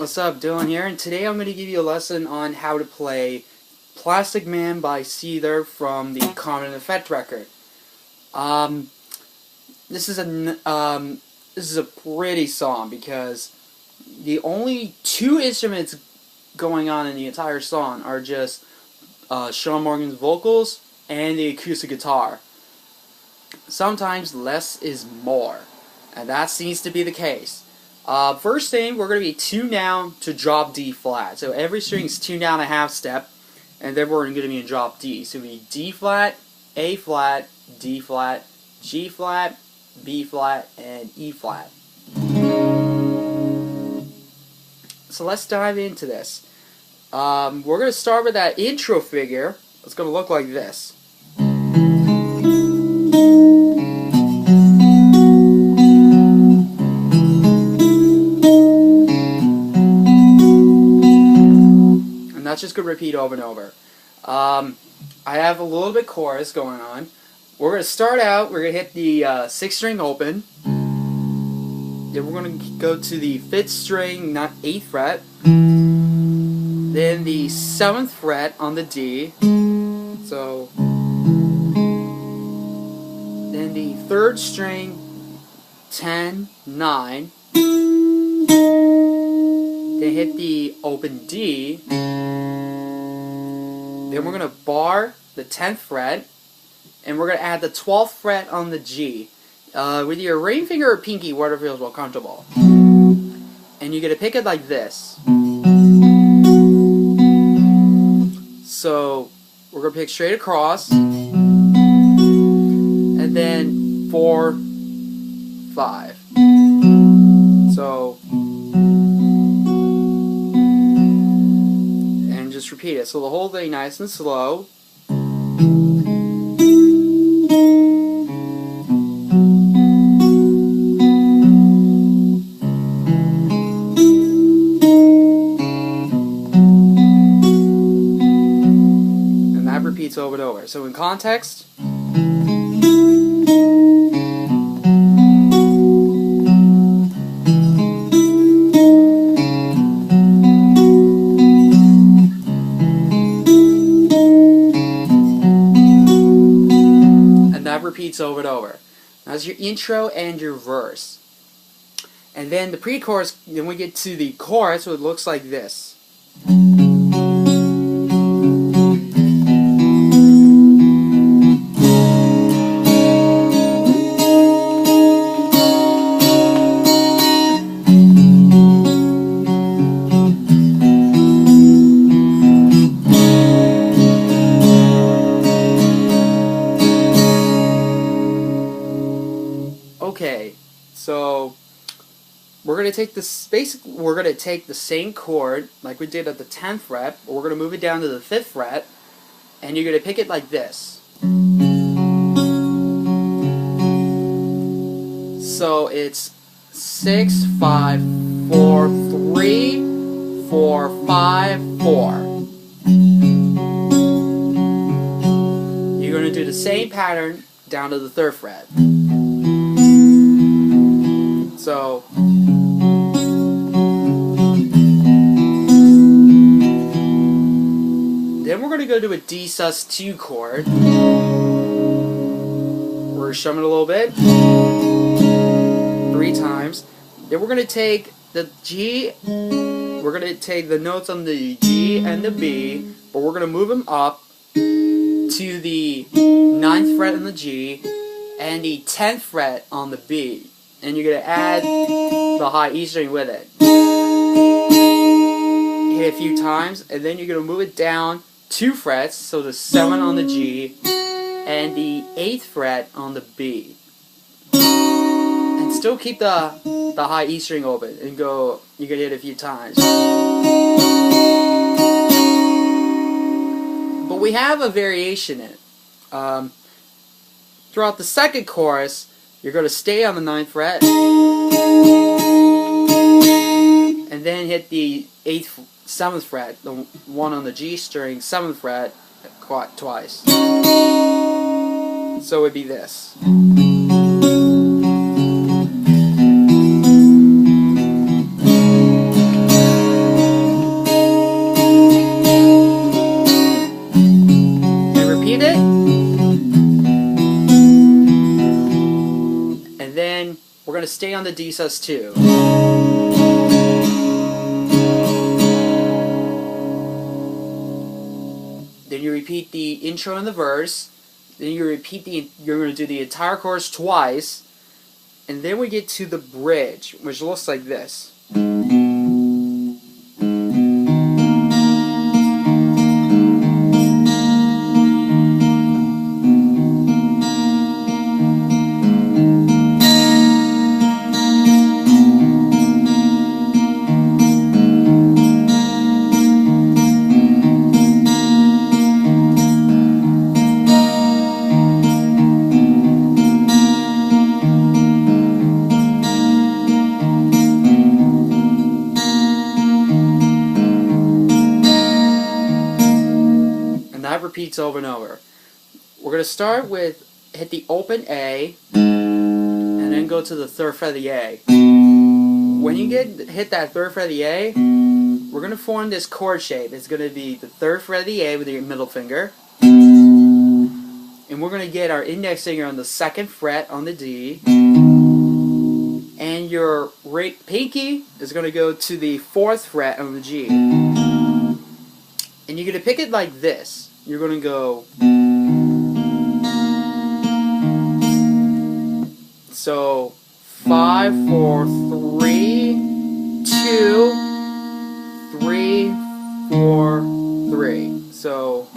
What's up, Dylan here, and today I'm going to give you a lesson on how to play Plastic Man by Seether from the Common Effect record. This is a pretty song because the only two instruments going on in the entire song are just Sean Morgan's vocals and the acoustic guitar. Sometimes less is more, and that seems to be the case. First thing, we're going to be tuned down to drop D flat. So every string is tuned down a half step, and then we're going to be in drop D. So we D flat, A flat, D flat, G flat, B flat, and E flat. So let's dive into this. We're going to start with that intro figure. It's going to look like this. That's just going to repeat over and over. I have a little bit chorus going on. We're going to start out, we're going to hit the 6th string open. Then we're going to go to the 5th string, 8th fret. Then the 7th fret on the D. So, then the 3rd string, 10, 9. Then hit the open D. Then we're going to bar the 10th fret, and we're going to add the 12th fret on the G. With your ring finger or pinky, whatever feels more comfortable. And you're going to pick it like this. So, we're going to pick straight across, and then 4, 5. So, just repeat it. So the whole thing nice and slow. And that repeats over and over. So in context, repeats over and over. That's your intro and your verse. And then the pre-chorus, then we get to the chorus, so it looks like this. Okay, so we're gonna take this we're gonna take the same chord like we did at the 10th fret, but we're gonna move it down to the 5th fret, and you're gonna pick it like this. So it's 6, 5, 4, 3, 4, 5, 4. You're gonna do the same pattern down to the 3rd fret. So, then we're going to go to a D sus2 chord. We're strumming a little bit, 3 times. Then we're going to take the G, we're going to take the notes on the G and the B, but we're going to move them up to the 9th fret on the G and the 10th fret on the B. And you're going to add the high E string with it. Hit it a few times, and then you're going to move it down 2 frets, so the 7 on the G, and the 8th fret on the B. And still keep the high E string open, and go, you can hit it a few times. But we have a variation in it. Throughout the 2nd chorus, you're going to stay on the 9th fret, and then hit the 7th fret, the one on the G string, 7th fret, twice. So it would be this. going to stay on the D sus2. Then you repeat the intro and the verse. Then you're going to do the entire chorus twice. And then we get to the bridge, which looks like this. That repeats over and over. We're going to start with hit the open A and then go to the 3rd fret of the A. When you hit that 3rd fret of the A, we're going to form this chord shape. It's going to be the 3rd fret of the A with your middle finger, and we're going to get our index finger on the 2nd fret on the D, and your pinky is going to go to the 4th fret on the G. And you're going to pick it like this. You're going to go, so 5, 4, 3, 2, 3, 4, 3. So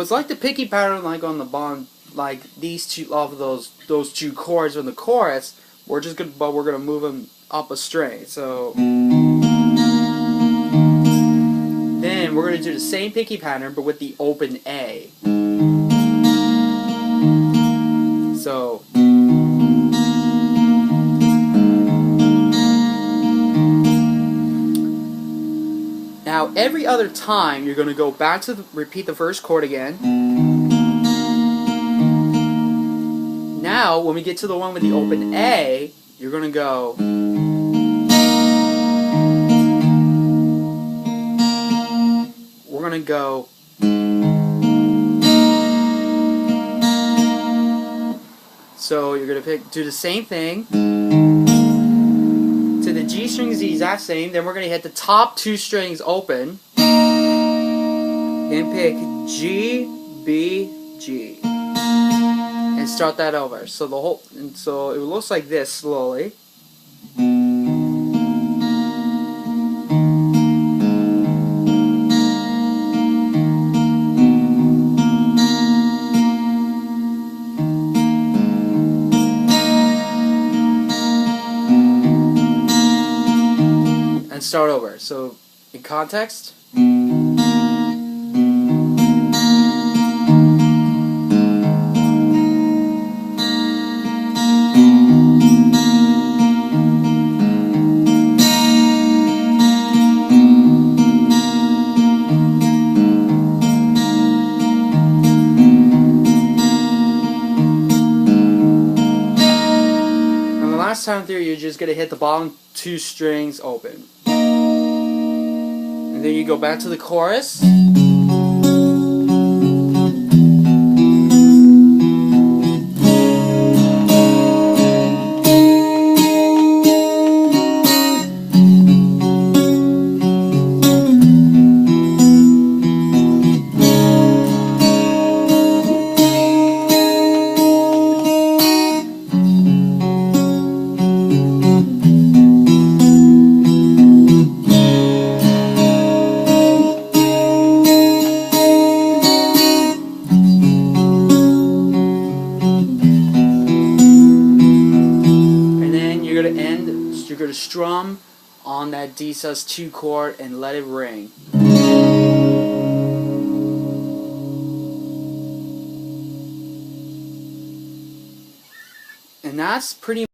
it's like the picky pattern, like on the bond, like these two off of those two chords on the chorus. We're gonna move them up a string. So then we're gonna do the same picky pattern, but with the open A. So now every other time you're gonna go back to repeat the first chord again. Now, when we get to the one with the open A, you're going to go. We're going to go. So you're going to do the same thing. To the G string is the exact same. Then we're going to hit the top 2 strings open. And pick G, B, G. And start that over. So so it looks like this slowly. And start over. So in context. Last time through, you're just going to hit the bottom 2 strings open. And then you go back to the chorus. You're going to strum on that D sus2 chord and let it ring. And that's pretty